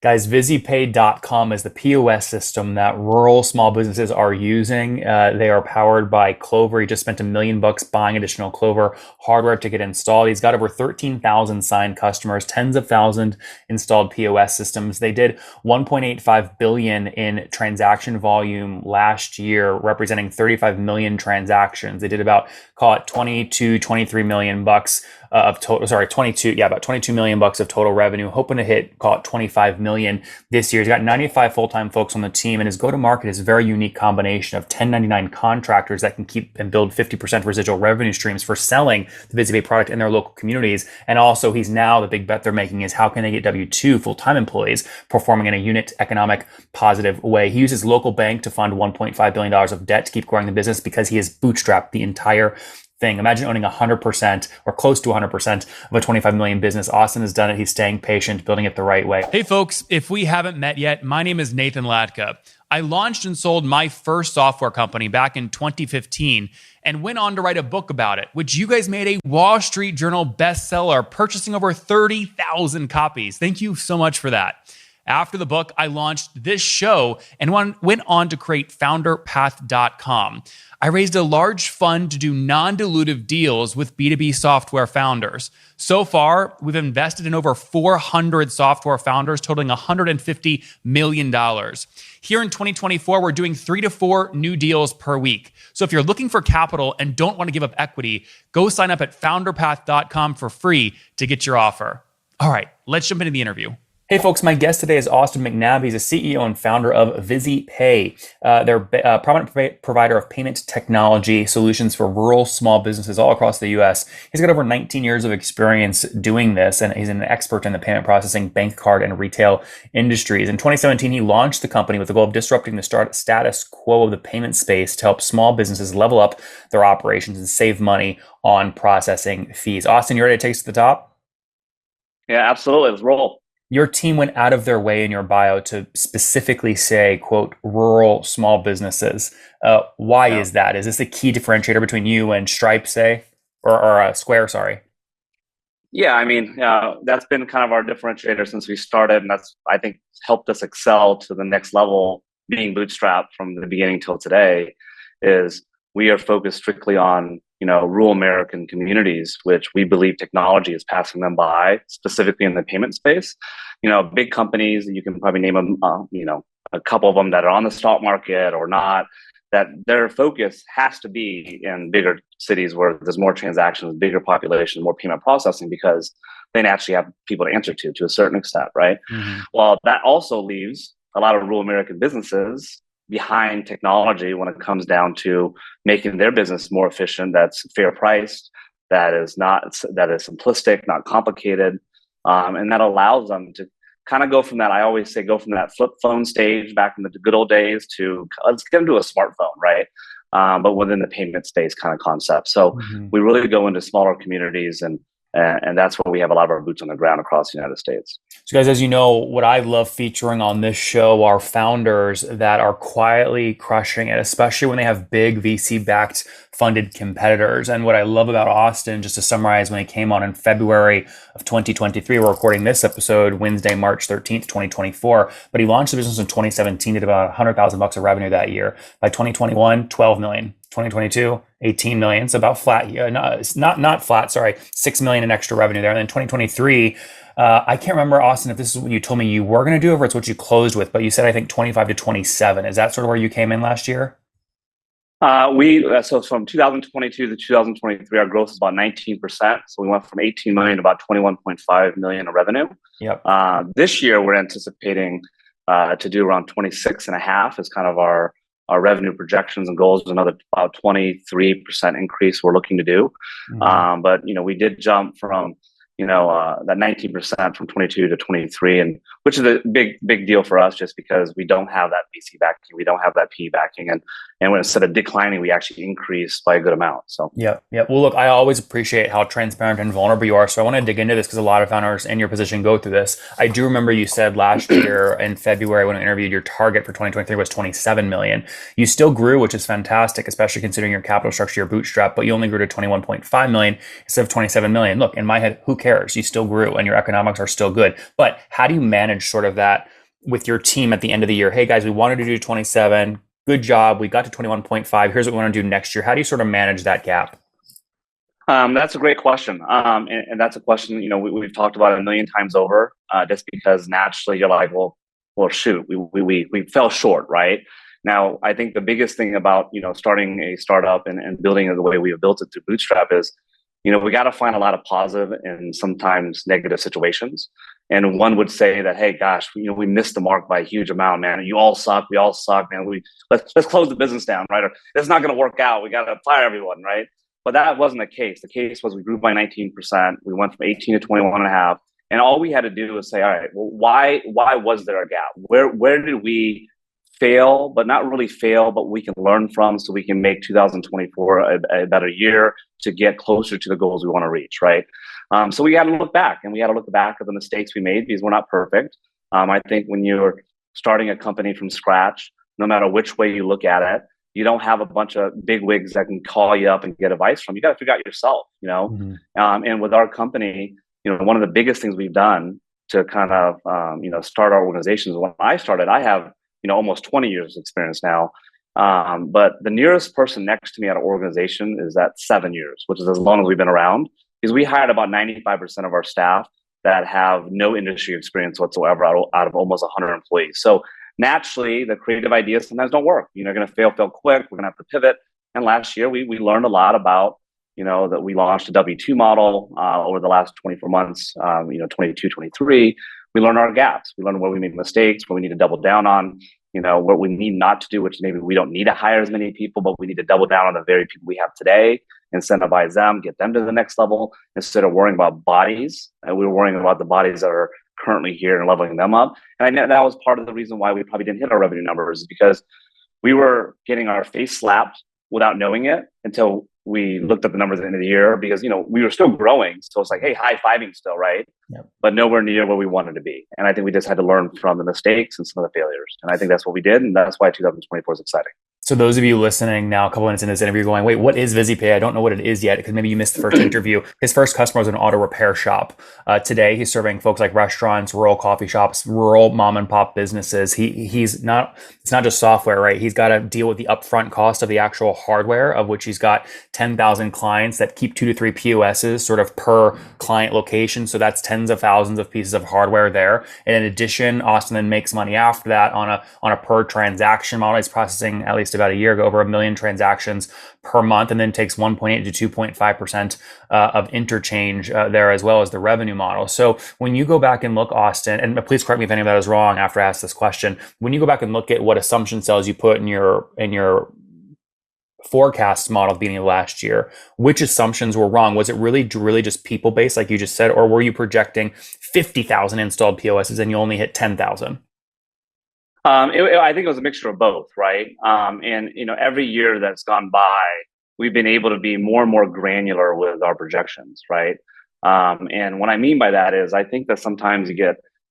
Guys, VizyPay.com is the POS system that rural small businesses are using. They are powered by Clover. He just spent $1 million buying additional Clover hardware to get installed. He's got over 13,000 signed customers, tens of thousands installed POS systems. They did 1.85 billion in transaction volume last year, representing 35 million transactions. They did about, call it 22, 23 million bucks of total, sorry, 22, yeah, about 22 million bucks of total revenue, hoping to hit, call it 25 million this year. He's got 95 full-time folks on the team, and his go-to-market is a very unique combination of 1099 contractors that can keep and build 50% residual revenue streams for selling the VizyPay product in their local communities. And also, he's now, the big bet they're making is how can they get W-2 full-time employees performing in a unit economic positive way. He uses local bank to fund $1.5 billion of debt to keep growing the business because he has bootstrapped the entire thing. Imagine owning 100% or close to 100% of a 25 million business. Austin has done it. He's staying patient, building it the right way. Hey folks, if we haven't met yet, my name is Nathan Latka. I launched and sold my first software company back in 2015 and went on to write a book about it, which you guys made a Wall Street Journal bestseller, purchasing over 30,000 copies. Thank you so much for that. After the book, I launched this show and went on to create founderpath.com. I raised a large fund to do non-dilutive deals with B2B software founders. So far, we've invested in over 400 software founders, totaling $150 million. Here in 2024, we're doing 3 to 4 new deals per week. So if you're looking for capital and don't want to give up equity, go sign up at founderpath.com for free to get your offer. All right, let's jump into the interview. Hey folks, my guest today is Mac Nab. He's a CEO and founder of VizyPay. They're a prominent provider of payment technology solutions for rural small businesses all across the US. He's got over 19 years of experience doing this, and he's an expert in the payment processing, bank card, and retail industries. In 2017, he launched the company with the goal of disrupting the status quo of the payment space to help small businesses level up their operations and save money on processing fees. Austin, you ready to take us to the top? Yeah, absolutely. Let's roll. Your team went out of their way in your bio to specifically say, quote, rural small businesses. Why is that? Is this a key differentiator between you and Stripe, say, or Square, sorry? Yeah, I mean, that's been kind of our differentiator since we started, and that's, I think, helped us excel to the next level, being bootstrapped from the beginning till today, is we are focused strictly on, rural American communities, which we believe technology is passing them by, specifically in the payment space. Big companies, you can probably name them, a couple of them that are on the stock market or not, that their focus has to be in bigger cities where there's more transactions, bigger population, more payment processing, because they naturally have people to answer to a certain extent, right? Mm-hmm. Well, that also leaves a lot of rural American businesses behind technology when it comes down to making their business more efficient, that's fair priced, that is simplistic, not complicated, and that allows them to kind of go from that. I always say go from that flip phone stage back in the good old days to let's get them to a smartphone, right? But within the payment space kind of concept. So we really go into smaller communities, and that's where we have a lot of our boots on the ground across the United States. So guys, as you know, what I love featuring on this show are founders that are quietly crushing it, especially when they have big VC-backed funded competitors. And what I love about Austin, just to summarize, when he came on in February of 2023, we're recording this episode Wednesday, March 13th, 2024, but he launched the business in 2017, did about $100,000 of revenue that year. By 2021, 12 million. 2022, 18 million. So about flat. Not flat. Sorry, 6 million in extra revenue there. And then 2023, I can't remember, Austin, if this is what you told me you were going to do, or it's what you closed with. But you said I think 25 to 27. Is that sort of where you came in last year? So from 2022 to 2023, our growth is about 19%. So we went from 18 million to about 21.5 million of revenue. Yep. This year, we're anticipating to do around 26.5 is kind of our revenue projections and goals, another about 23% increase we're looking to do. Mm-hmm. But, we did jump from, that 19% from 22 to 23, and which is a big deal for us, just because we don't have that VC backing, we don't have that PE backing, and when instead of declining, we actually increase by a good amount. So yeah. Well, look, I always appreciate how transparent and vulnerable you are. So I want to dig into this because a lot of founders in your position go through this. I do remember you said last year in February when I interviewed, your target for 2023 was 27 million. You still grew, which is fantastic, especially considering your capital structure, your bootstrap, but you only grew to 21.5 million instead of 27 million. Look, in my head, who cares? cares? You still grew and your economics are still good. But how do you manage sort of that with your team at the end of the year? Hey guys, we wanted to do 27. Good job. We got to 21.5. Here's what we want to do next year. How do you sort of manage that gap? That's a great question. And that's a question, we've talked about it a million times over, just because naturally you're like, well, shoot, we fell short, right? Now, I think the biggest thing about, starting a startup and building it the way we have built it through Bootstrap is, we got to find a lot of positive and sometimes negative situations. And one would say that, hey, gosh, we missed the mark by a huge amount, man. You all suck. We all suck, man. Let's close the business down, right? Or it's not going to work out. We got to fire everyone, right? But that wasn't the case. The case was we grew by 19%. We went from 18 to 21 and a half. And all we had to do was say, all right, well, why was there a gap? Where did we fail, but not really fail, but we can learn from, so we can make 2024 a better year to get closer to the goals we want to reach, right? So we had to look back, and we had to look back at the mistakes we made, because we're not perfect. I think when you're starting a company from scratch, no matter which way you look at it, you don't have a bunch of big wigs that can call you up and get advice from. You got to figure out yourself, Mm-hmm. And with our company, one of the biggest things we've done to kind of, start our organizations. When I started, I have, almost 20 years of experience now. But the nearest person next to me at an organization is at 7 years, which is as long as we've been around, because we hired about 95% of our staff that have no industry experience whatsoever out of almost 100 employees. So naturally, the creative ideas sometimes don't work. You're going to fail quick. We're going to have to pivot. And last year, we learned a lot about, that we launched a W-2 model over the last 24 months, 22, 23. We learned our gaps. We learned where we made mistakes, where we need to double down on, what we need not to do, which maybe we don't need to hire as many people, but we need to double down on the very people we have today, incentivize them, get them to the next level, instead of worrying about bodies. And we were worrying about the bodies that are currently here and leveling them up. And I know that was part of the reason why we probably didn't hit our revenue numbers, is because we were getting our face slapped without knowing it until we looked at the numbers at the end of the year, because, we were still growing. So it's like, hey, high-fiving still, right? Yep. But nowhere near where we wanted to be. And I think we just had to learn from the mistakes and some of the failures. And I think that's what we did. And that's why 2024 is exciting. So those of you listening now, a couple minutes into this interview, going, wait, what is VizyPay? I don't know what it is yet, because maybe you missed the first interview. His first customer was an auto repair shop. Today, he's serving folks like restaurants, rural coffee shops, rural mom and pop businesses. It's not just software, right? He's got to deal with the upfront cost of the actual hardware, of which he's got 10,000 clients that keep 2 to 3 POSs sort of per client location. So that's tens of thousands of pieces of hardware there. And in addition, Austin then makes money after that on a per transaction model. He's processing, at least about a year ago, over 1 million transactions per month, and then takes 1.8 to 2.5% of interchange there, as well as the revenue model. So when you go back and look, Austin, and please correct me if any of that is wrong after I ask this question, when you go back and look at what assumption cells you put in your forecast model at the beginning of last year, which assumptions were wrong? Was it really just people based, like you just said, or were you projecting 50,000 installed POSs and you only hit 10,000? I think it was a mixture of both, right? And every year that's gone by, we've been able to be more and more granular with our projections, right? And what I mean by that is, I think that sometimes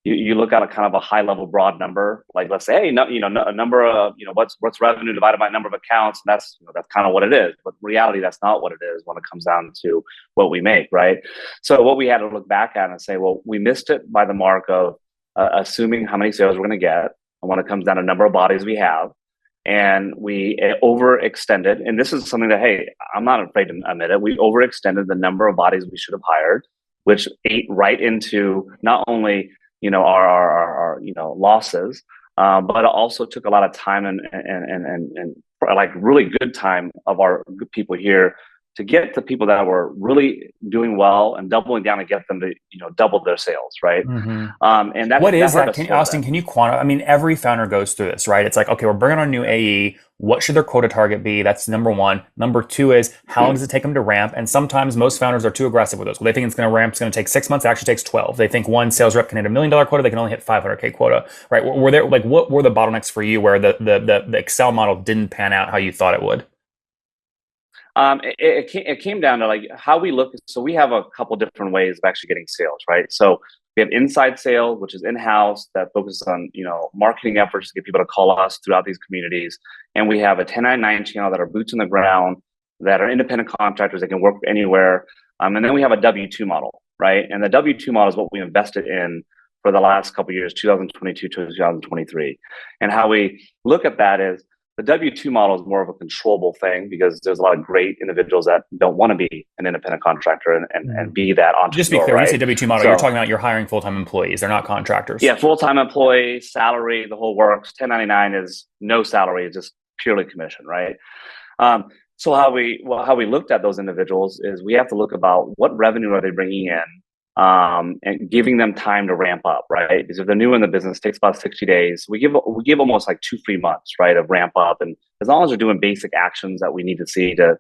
you look at a kind of a high level, broad number, like let's say, hey, a number of, what's revenue divided by number of accounts, and that's kind of what it is. But in reality, that's not what it is when it comes down to what we make, right? So what we had to look back at and say, well, we missed it by the mark of assuming how many sales we're going to get. And when it comes down to number of bodies we have, and we overextended, and this is something that, hey, I'm not afraid to admit it, we overextended the number of bodies we should have hired, which ate right into not only our losses, but it also took a lot of time and like really good time of our good people here to get the people that were really doing well and doubling down and get them to double their sales, right? Mm-hmm. And that what is that? Austin, can you quantify? I mean, every founder goes through this, right? It's like, okay, we're bringing on a new AE. What should their quota target be? That's number one. Number two is, how long does it take them to ramp? And sometimes most founders are too aggressive with those. Well, they think it's going to ramp. It's going to take 6 months. It actually takes 12. They think one sales rep can hit $1 million quota. They can only hit 500K quota, right? What were the bottlenecks for you where the Excel model didn't pan out how you thought it would? It came down to like how we look. So we have a couple different ways of actually getting sales, right? So we have inside sales, which is in-house, that focuses on marketing efforts to get people to call us throughout these communities. And we have a 1099 channel that are boots on the ground, that are independent contractors that can work anywhere. And then we have a W-2 model. right? And the W-2 model is what we invested in for the last couple of years, 2022 to 2023. And how we look at that is the W-2 model is more of a controllable thing because there's a lot of great individuals that don't want to be an independent contractor and be that entrepreneur. Just to be clear, right? when you say W-2 model, So, you're talking about you're hiring full-time employees. They're not contractors. Yeah, full-time employee, salary, the whole works. 1099 is no salary, it's just purely commission, right? So how we looked at those individuals is we have to look about what revenue are they bringing in, and giving them time to ramp up, right? Because if they're new in the business, it takes about 60 days. We give almost like 2-3 months, right, of ramp up, and as long as they're doing basic actions that we need to see to,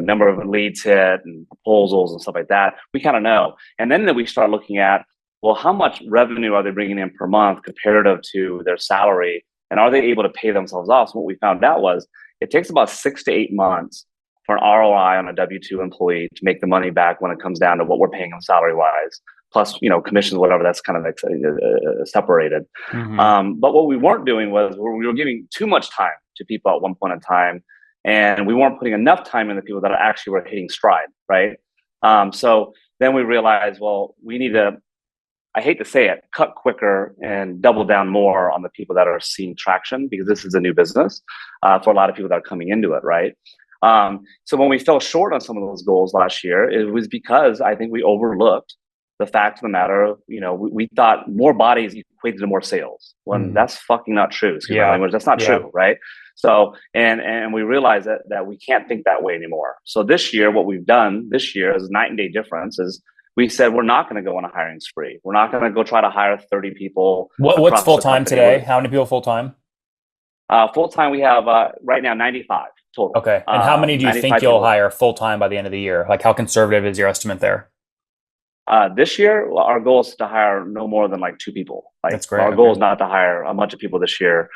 number of leads hit and proposals and stuff like that, we kind of know. And then we start looking at, well, how much revenue are they bringing in per month comparative to their salary, and are they able to pay themselves off? So what we found out was it takes about 6 to 8 months for an ROI on a W-2 employee to make the money back when it comes down to what we're paying them salary-wise, plus, commissions, whatever, that's kind of separated. But what we weren't doing was we were giving too much time to people at one point in time, and we weren't putting enough time in the people that actually were hitting stride, right? So then we realized, well, we need to, I hate to say it, cut quicker and double down more on the people that are seeing traction, because this is a new business for a lot of people that are coming into it, right? So when we fell short on some of those goals last year, it was because I think we overlooked the fact of the matter. We thought more bodies equated to more sales, when that's fucking not true. Excuse my language. That's not true, right? So, and we realized that we can't think that way anymore. So this year, what we've done this year is a night and day difference. Is we said we're not going to go on a hiring spree. We're not going to go try to hire 30 people. What's full time today? How many people full time? Full time, we have right now 95 total. Okay, and how many do you think you'll hire full time by the end of the year? Like, how conservative is your estimate there? This year, our goal is to hire no more than like 2 people. That's great. Our goal is not to hire a bunch of people this year.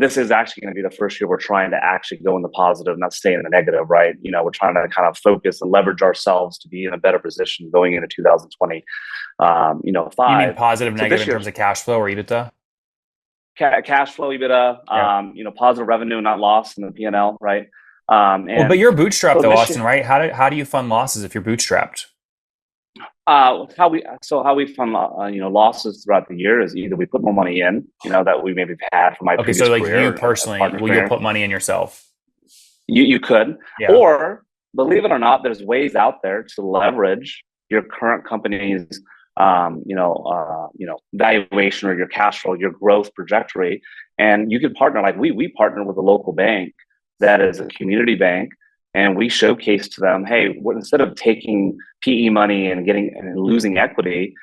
This is actually going to be the first year we're trying to actually go in the positive, not stay in the negative, right? We're trying to kind of focus and leverage ourselves to be in a better position going into 2020. You mean positive, negative in terms of cash flow or EBITDA? Cash flow, EBITDA, positive revenue, not loss in the P&L, right? But you're bootstrapped though, Austin, right? How do you fund losses if you're bootstrapped? How we fund losses throughout the year is either we put more money in, that we maybe had from my previous career. Okay, so like you personally, you'll put money in yourself? You could, or believe it or not, there's ways out there to leverage your current company's valuation or your cash flow, your growth trajectory, and you could partner. Like we partner with a local bank that is a community bank, and we showcase to them, hey, instead of taking PE money and losing equity,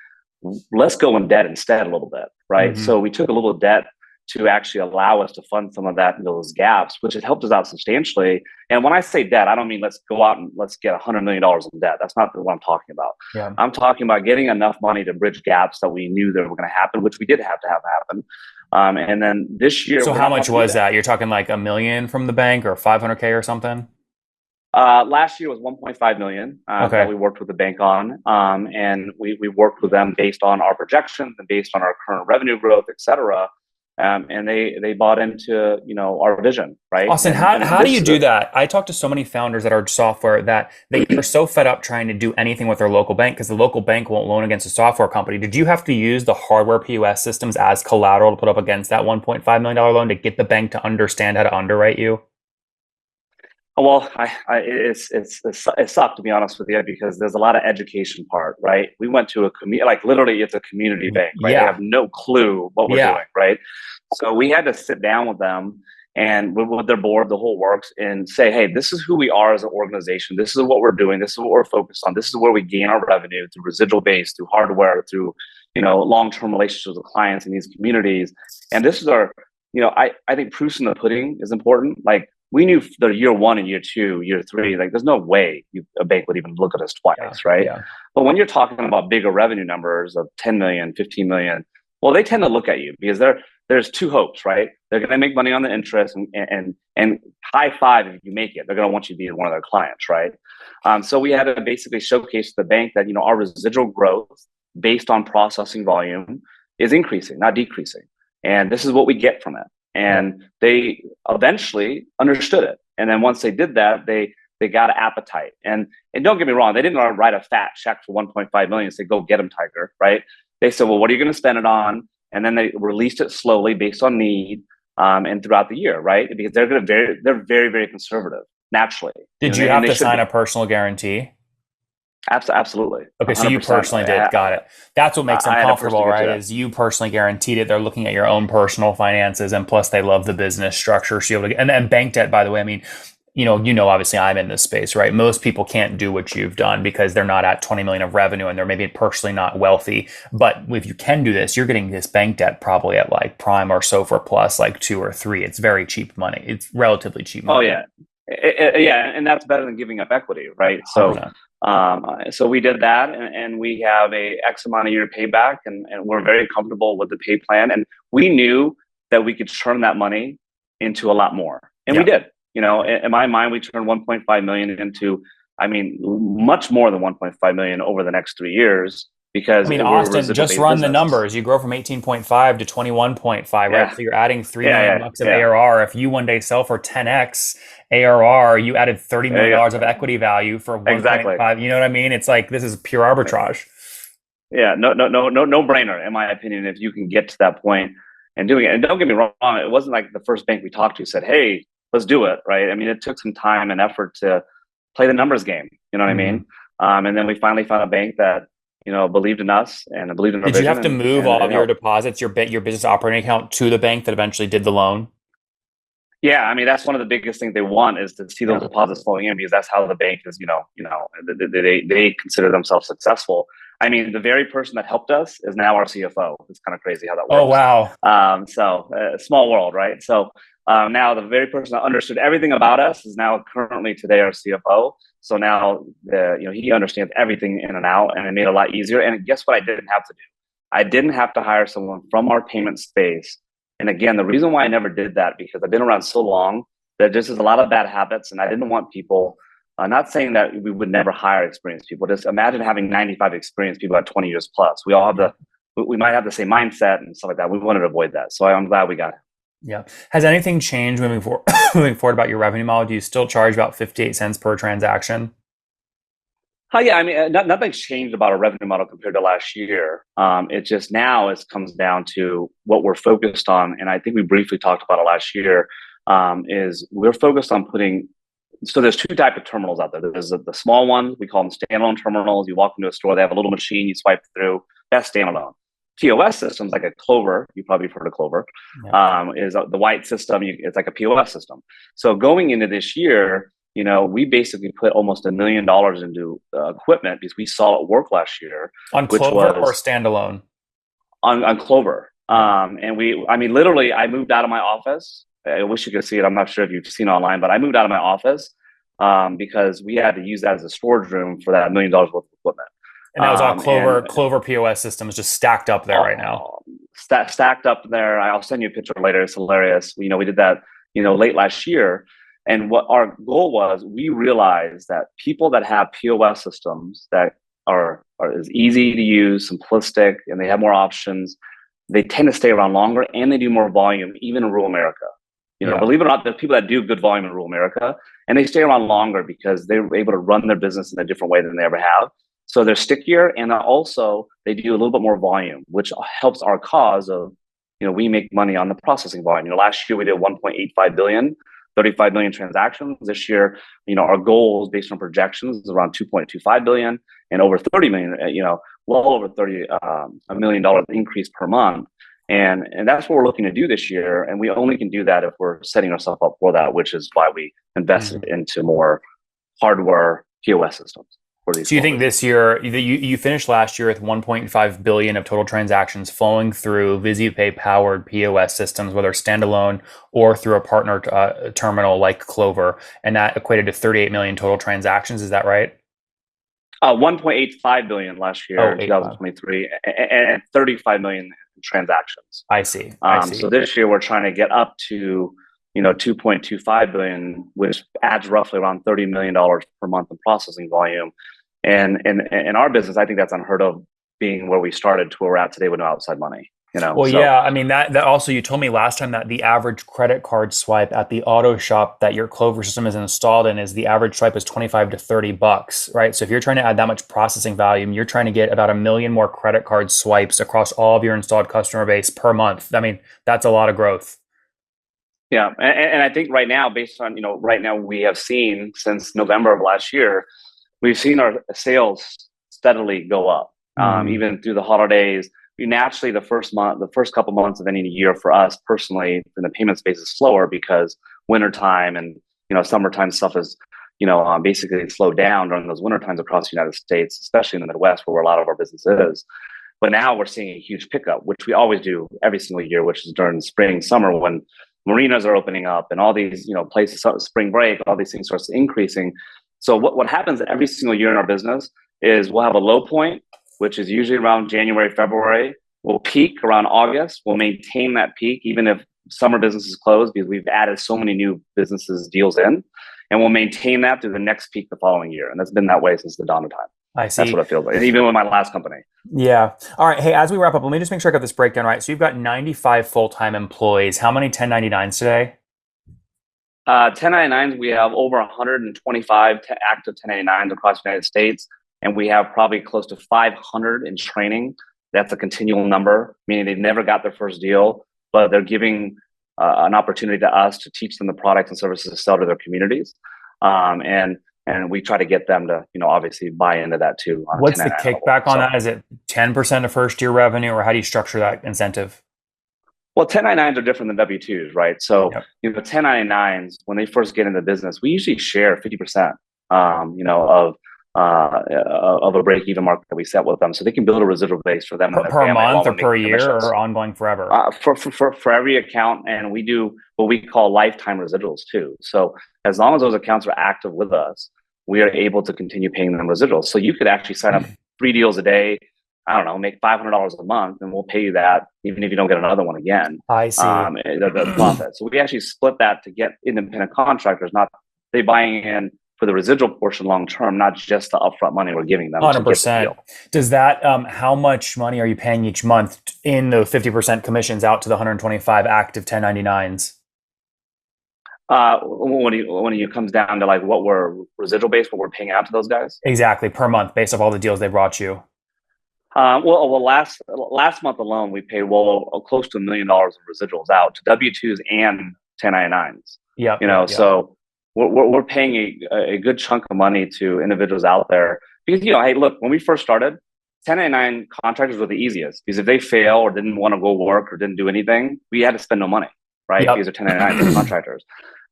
let's go in debt instead a little bit, right? So we took a little debt to actually allow us to fund some of those gaps, which has helped us out substantially. And when I say debt, I don't mean let's go out and let's get $100 million in debt. That's not what I'm talking about. Yeah. I'm talking about getting enough money to bridge gaps that we knew that were going to happen, which we did have to have happen. And then this year. So how much was that? You're talking like $1 million from the bank or 500K or something? Last year was 1.5 million that we worked with the bank on. And we worked with them based on our projections and based on our current revenue growth, et cetera. And they bought into our vision, right? Austin, how do you do that? I talk to so many founders that are software that they are so fed up trying to do anything with their local bank because the local bank won't loan against a software company. Did you have to use the hardware POS systems as collateral to put up against that $1.5 million loan to get the bank to understand how to underwrite you? Well, it sucked, to be honest with you, because there's a lot of education part, right? We went to a community, like literally it's a community bank, right? They have no clue what we're doing, right? So we had to sit down with them and with their board, the whole works, and say, hey, this is who we are as an organization. This is what we're doing. This is what we're focused on. This is where we gain our revenue through residual base, through hardware, through, long-term relationships with clients in these communities. And this is our, I think proofs in the pudding is important. Like, we knew the year 1 and year 2, year 3, like there's no way a bank would even look at us twice, right? Yeah. But when you're talking about bigger revenue numbers of 10 million, 15 million, well, they tend to look at you because there's 2 hopes, right? They're going to make money on the interest and high five if you make it. They're going to want you to be one of their clients, right? So we had to basically showcase to the bank that, our residual growth based on processing volume is increasing, not decreasing. And this is what we get from it. And they eventually understood it. And then once they did that, they they got an appetite. And don't get me wrong, they didn't write a fat check for 1.5 million and say, go get them, Tiger, right? They said, well, what are you going to spend it on? And then they released it slowly based on need and throughout the year, right? Because they're very, very conservative naturally. Did you have to sign a personal guarantee? Absolutely. Okay, so you personally did. Got it. That's what makes them comfortable, right? Is you personally guaranteed it. They're looking at your own personal finances, and plus they love the business structure. So you're able to, and bank debt, by the way, I mean, obviously I'm in this space, right? Most people can't do what you've done because they're not at 20 million of revenue and they're maybe personally not wealthy. But if you can do this, you're getting this bank debt probably at like prime or SOFR plus like 2 or 3. It's very cheap money. It's relatively cheap money. Oh yeah. Yeah. And that's better than giving up equity, right? So, so we did that and we have a X amount of year payback and we're very comfortable with the pay plan. And we knew that we could turn that money into a lot more. And we did. In my mind, we turned 1.5 million into, much more than 1.5 million over the next 3 years because Austin, just run the numbers. You grow from 18.5 to 21.5, right? So you're adding $3 million bucks of ARR. If you one day sell for 10x ARR, you added $30 million of equity value for 1.5. You know what I mean? It's like, this is pure arbitrage. Yeah, no brainer, in my opinion, if you can get to that point and doing it. And don't get me wrong, it wasn't like the first bank we talked to said, hey, let's do it, right? It took some time and effort to play the numbers game. You know what I mean? And then we finally found a bank that, believed in us and believed in our vision. Did you have to move all of your deposits, your business operating account to the bank that eventually did the loan? Yeah, that's one of the biggest things they want is to see those deposits flowing in because that's how the bank is, they consider themselves successful. The very person that helped us is now our CFO. It's kind of crazy how that works. Oh, wow. So small world, right? So now the very person that understood everything about us is now currently today our CFO. So now he understands everything in and out, and it made it a lot easier. And guess what? I didn't have to do. I didn't have to hire someone from our payment space. And again, the reason why I never did that because I've been around so long that just is a lot of bad habits, and I didn't want people. Not saying that we would never hire experienced people. Just imagine having 95 experienced people at 20 years plus. We all have we might have the same mindset and stuff like that. We wanted to avoid that. So I'm glad we got it. Yeah. Has anything changed moving forward about your revenue model? Do you still charge about 58 cents per transaction? Yeah, nothing's changed about our revenue model compared to last year. It just now it comes down to what we're focused on. And I think we briefly talked about it last year, is we're focused on putting, so there's 2 types of terminals out there. There's the small ones, we call them standalone terminals. You walk into a store, they have a little machine, you swipe through, that's standalone. POS systems like a Clover, you probably heard of Clover, is the white system. It's like a POS system. So going into this year, we basically put almost $1 million into equipment because we saw it work last year. On Clover or standalone? On Clover. And literally, I moved out of my office. I wish you could see it. I'm not sure if you've seen it online, but I moved out of my office because we had to use that as a storage room for that $1 million worth of equipment. And that was all Clover POS systems just stacked up there right now. Stacked up there. I'll send you a picture later. It's hilarious. We did that, late last year. And what our goal was, we realized that people that have POS systems that are as easy to use, simplistic, and they have more options, they tend to stay around longer and they do more volume, even in rural America. Believe it or not, there's people that do good volume in rural America and they stay around longer because they're able to run their business in a different way than they ever have. So they're stickier, and also they do a little bit more volume, which helps our cause of, we make money on the processing volume. Last year we did 1.85 billion, 35 million transactions. This year, our goal is based on projections is around 2.25 billion and over 30 million, well over $1 million increase per month. And that's what we're looking to do this year. And we only can do that if we're setting ourselves up for that, which is why we invested into more hardware POS systems. So you think this year, you finished last year with 1.5 billion of total transactions flowing through VizyPay powered POS systems, whether standalone or through a partner terminal like Clover, and that equated to 38 million total transactions. Is that right? 1.85 billion last year, 2023, and 35 million transactions. I see. So this year we're trying to get up to 2.25 billion, which adds roughly around $30 million per month in processing volume. And in our business, I think that's unheard of, being where we started to where we're at today with no outside money. Well, So yeah, I mean that also you told me last time that the average credit card swipe at the auto shop that your Clover system is installed in is the average swipe is 25 to $30, right? So if you're trying to add that much processing volume, you're trying to get about 1 million more credit card swipes across all of your installed customer base per month. I mean, that's a lot of growth. yeah, and I think right now, based on right now we have seen since November of last year, we've seen our sales steadily go up, Mhm. even through the holidays. We naturally the first couple months of any year for us personally in the payment space is slower because wintertime and summertime stuff is basically slowed down during those winter times across the United States, especially in the Midwest where a lot of our business is. But now we're seeing a huge pickup, which we always do every single year, which is during spring, summer when marinas are opening up and all these places, spring break, all these things starts increasing. So what happens every single year in our business is we'll have a low point, which is usually around January, February. We'll peak around August. We'll maintain that peak even if summer business is closed because we've added so many new businesses deals in, and we'll maintain that through the next peak the following year. And that's been that way since the dawn of time. I That's see. what it feels like. And even with my last company. Yeah. All right. Hey, as we wrap up, let me just make sure I got this breakdown right. So you've got 95 full-time employees. How many 1099s today? 1099s, we have over 125 active 1099s across the United States, and we have probably close to 500 in training. That's a continual number, meaning they never got their first deal, but they're giving an opportunity to us to teach them the products and services to sell to their communities. And we try to get them to, obviously buy into that too. On What's the 1099 level. kickback on that? Is it 10% of first year revenue, or how do you structure that incentive? Well, 1099s are different than W-2s, right? So, Yep. 1099s, when they first get into business, we usually share 50%, of a break-even market that we set with them, so they can build a residual base for them and their Per family month while or we're per making year commissions. or ongoing forever? For every account, and we do what we call lifetime residuals too. So as long as those accounts are active with us, we are able to continue paying them residuals. So you could actually sign up 3 deals a day, I don't know, make $500 a month, and we'll pay you that even if you don't get another one again. I see. The profit. So we actually split that to get independent contractors, not they buying in for the residual portion long term, not just the upfront money we're giving them to get the 100%. deal. Does that, how much money are you paying each month in the 50% commissions out to the 125 active 1099s? When it comes down to like what we're residual based, what we're paying out to those guys? Exactly, per month, based off all the deals they brought you. Last month alone, we paid close to $1 million in residuals out to W-2s and 1099s. Yep. So we're paying a good chunk of money to individuals out there because hey, look, when we first started, 1099 contractors were the easiest because if they fail or didn't want to go work or didn't do anything, we had to spend no money, right? Yep. These are 1099 contractors.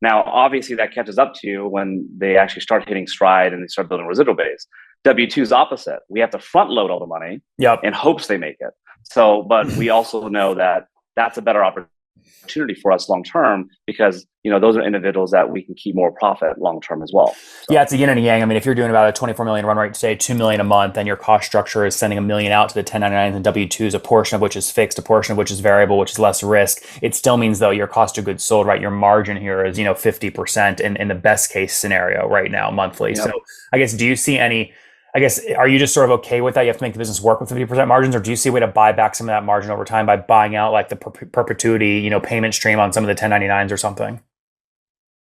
Now, obviously, that catches up to you when they actually start hitting stride and they start building residual base. W-2 is opposite. We have to front load all the money in hopes they make it. So, but we also know that that's a better opportunity for us long term because those are individuals that we can keep more profit long term as well. So. Yeah, it's a yin and a yang. I mean, if you're doing about a 24 million run rate today, 2 million a month, and your cost structure is sending $1 million out to the 1099s and W-2s, a portion of which is fixed, a portion of which is variable, which is less risk. It still means though your cost of goods sold, right? Your margin here is 50% in the best case scenario right now monthly. Yep. So I guess are you just sort of okay with that? You have to make the business work with 50% margins, or do you see a way to buy back some of that margin over time by buying out like the perpetuity, payment stream on some of the 1099s or something?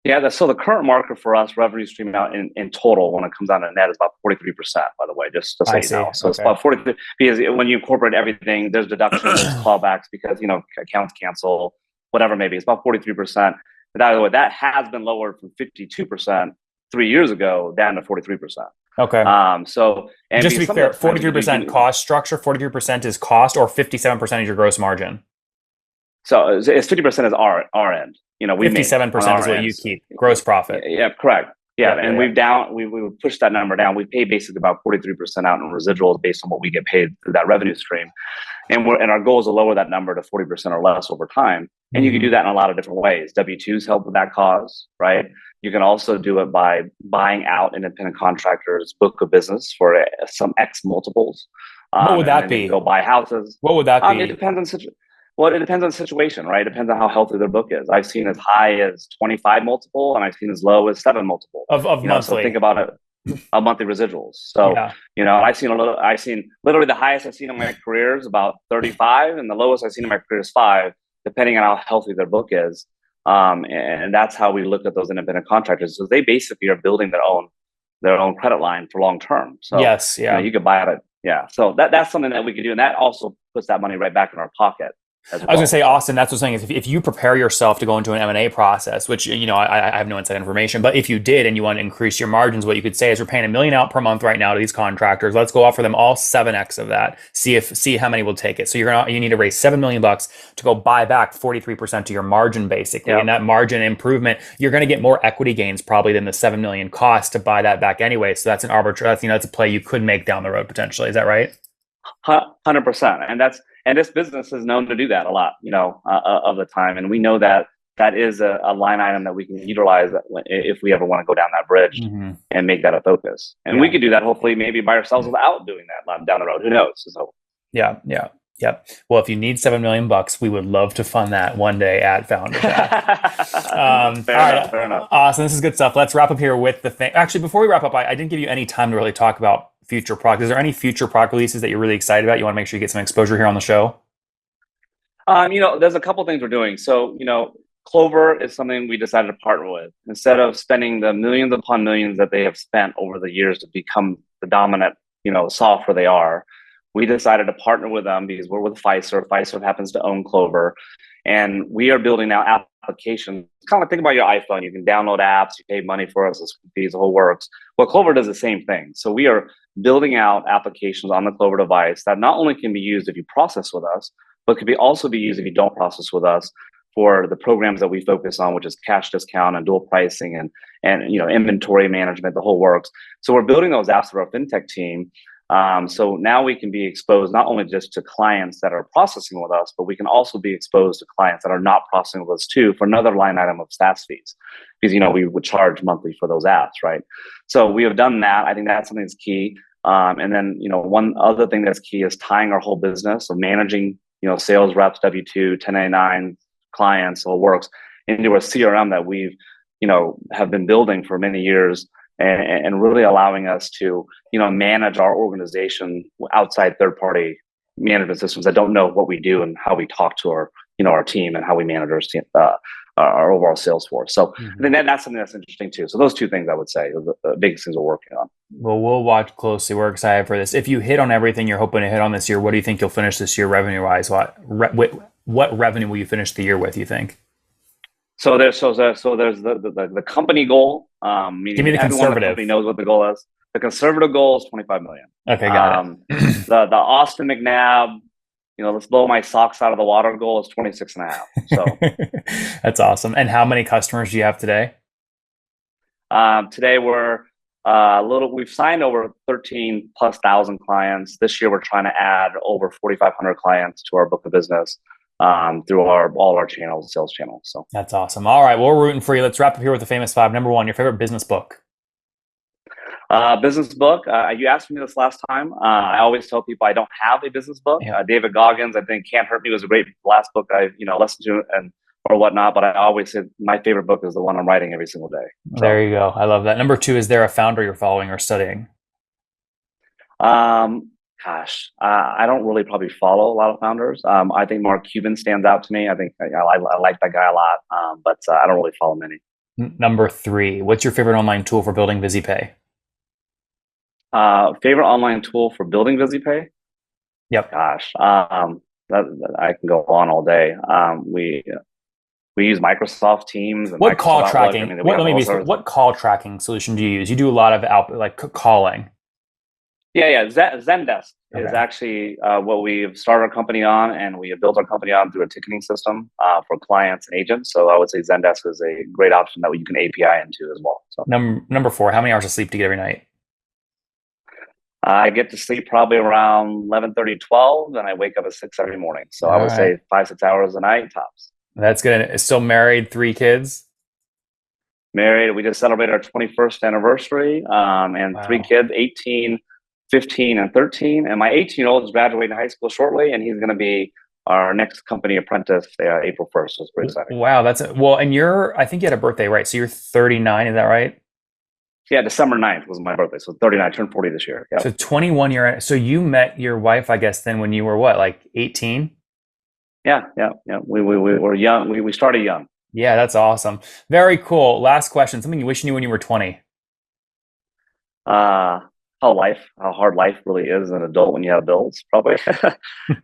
Yeah, so the current market for us, revenue stream out in total, when it comes down to net, is about 43%, by the way, just so you know. So it's about 43, because when you incorporate everything, there's deductions, there's clawbacks, because, accounts cancel, whatever maybe. It's about 43%. But by the way, that has been lowered from 52% 3 years ago down to 43%. Okay. So and just to be clear, 43% cost structure, 43% is cost, or 57% is your gross margin? So it's 50% is our end. We 57% is what you keep, gross profit. Yeah, correct. Yeah, and we pushed that number down. We pay basically about 43% out in residuals based on what we get paid through that revenue stream, and our goal is to lower that number to 40% or less over time. And you can do that in a lot of different ways. W-2s help with that cause, right? You can also do it by buying out independent contractors' book of business for some X multiples. What would that be? Go buy houses. What would that be? It depends on it depends on the situation, right? It depends on how healthy their book is. I've seen as high as 25 multiple, and I've seen as low as 7 multiple. Of monthly. So think about it. monthly residuals. So, Yeah. I've seen literally the highest I've seen in my career is about 35, and the lowest I've seen in my career is 5, depending on how healthy their book is. And that's how we look at those independent contractors. So they basically are building their own credit line for long term. So, Yes. Yeah. you could buy it. Yeah. So that's something that we could do. And that also puts that money right back in our pocket as I was gonna well. say, So, Austin, that's what's saying is if you prepare yourself to go into an M&A process, which, I have no inside information, but if you did and you want to increase your margins, what you could say is we're paying $1 million out per month right now to these contractors. Let's go offer them all 7x of that. See how many will take it. So you need to raise $7 million to go buy back 43% of your margin basically. yeah. And that margin improvement, you're going to get more equity gains probably than the 7 million cost to buy that back anyway. So that's an arbitrage, that's a play you could make down the road potentially. Is that right? 100%. And this business is known to do that a lot, of the time. And we know that that is a line item that we can utilize if we ever want to go down that bridge Mm-hmm. and make that a focus. And Yeah. we could do that hopefully maybe by ourselves without doing that down the road. Who knows? So Yeah. Yeah. Yep. Well, if you need $7 million, we would love to fund that one day at Founders. fair enough. Awesome. This is good stuff. Let's wrap up here with the thing. Actually, before we wrap up, I didn't give you any time to really talk about future products. Is there any future product releases that you're really excited about? You want to make sure you get some exposure here on the show? There's a couple things we're doing. So, Clover is something we decided to partner with. Instead of spending the millions upon millions that they have spent over the years to become the dominant, software they are, we decided to partner with them because we're with Fiserv. Fiserv happens to own Clover. And we are building now applications. Kind of think about your iPhone. You can download apps, you pay money for us, fees, the whole works. Well, Clover does the same thing. So we are building out applications on the Clover device that not only can be used if you process with us, but could also be used if you don't process with us for the programs that we focus on, which is cash discount and dual pricing and inventory management, the whole works. So we're building those apps for our fintech team. So now we can be exposed not only just to clients that are processing with us, but we can also be exposed to clients that are not processing with us too for another line item of SaaS fees, because we would charge monthly for those apps, right? So we have done that. I think that's something that's key. And then one other thing that's key is tying our whole business, so managing sales reps, W-2, 1099 clients, all works into a CRM that we've have been building for many years. And really allowing us to, manage our organization outside third-party management systems that don't know what we do and how we talk to our team and how we manage our overall sales force. So I think that's something that's interesting too. So those two things I would say are the biggest things we're working on. Well, we'll watch closely. We're excited for this. If you hit on everything you're hoping to hit on this year, what do you think you'll finish this year revenue-wise? What revenue will you finish the year with, you think? So there's the company goal. Meaning Give me the conservative. The company knows what the goal is. The conservative goal is 25 million. Okay, got it. The Austin McNabb, let's blow my socks out of the water goal is 26 and a half. So that's awesome. And how many customers do you have today? Today we're we've signed over 13,000+ clients. This year we're trying to add over 4,500 clients to our book of business. Through all our channels, sales channels. So that's awesome. All right, well, we're rooting for you. Let's wrap up here with the famous 5. Number 1, your favorite business book. Business book. You asked me this last time. I always tell people I don't have a business book. Yeah. David Goggins, I think, Can't Hurt Me was a great last book I listened to or whatnot. But I always say my favorite book is the one I'm writing every single day. So, there you go. I love that. Number 2, is there a founder you're following or studying? I don't really probably follow a lot of founders. I think Mark Cuban stands out to me. I think I like that guy a lot, but I don't really follow many. Number 3, what's your favorite online tool for building VizyPay? Favorite online tool for building VizyPay? Yep. I can go on all day. We use Microsoft Teams. And what Microsoft call Outlook. tracking? What call tracking solution do you use? You do a lot of calling. Yeah. Zendesk is actually what we've started our company on, and we have built our company on through a ticketing system for clients and agents. So I would say Zendesk is a great option that you can API into as well. So number 4, how many hours of sleep do you get every night? I get to sleep probably around 11:30, 12, and I wake up at 6 every morning. So I would say 5-6 hours a night tops. That's good. Still married, 3 kids? Married. We just celebrated our 21st anniversary, and 3 kids, 18, 15, and 13. And my 18-year-old is graduating high school shortly, and he's going to be our next company apprentice April 1st. So it's pretty exciting. Wow, and I think you had a birthday, right? So you're 39, is that right? Yeah, December 9th was my birthday. So 39, I turned 40 this year. Yeah. So 21 year. So you met your wife, I guess, then when you were what, like 18? Yeah. We were young. We started young. Yeah, that's awesome. Very cool. Last question. Something you wish you knew when you were 20. Uh, how hard life really is as an adult when you have bills, probably.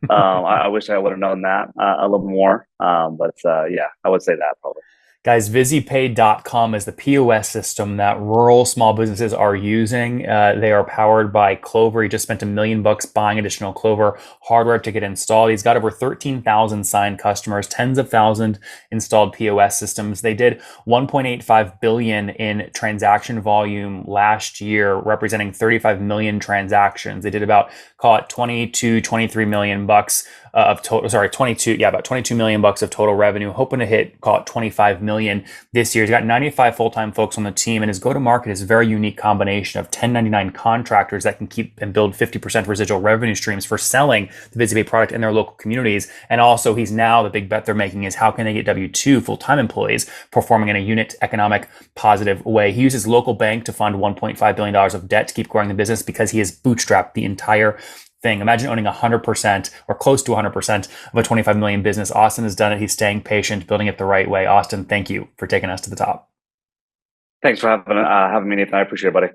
I wish I would have known that a little more. Yeah, I would say that probably. Guys, VizyPay.com is the POS system that rural small businesses are using. They are powered by Clover. He just spent $1 million buying additional Clover hardware to get installed. He's got over 13,000 signed customers, tens of thousands installed POS systems. They did 1.85 billion in transaction volume last year, representing 35 million transactions. They did about, call it 22, 23 million bucks of total, sorry, 22, yeah, about 22 million bucks of total revenue, hoping to hit, call it 25 million this year. He's got 95 full-time folks on the team, and his go-to-market is a very unique combination of 1099 contractors that can keep and build 50% residual revenue streams for selling the VizyPay product in their local communities. And also, he's now, the big bet they're making is how can they get W-2 full-time employees performing in a unit economic positive way. He uses local bank to fund $1.5 billion of debt to keep growing the business because he has bootstrapped the entire thing. Imagine owning 100% or close to 100% of a 25 million business. Austin has done it. He's staying patient, building it the right way. Austin, thank you for taking us to the top. Thanks for having me, Nathan. I appreciate it, buddy.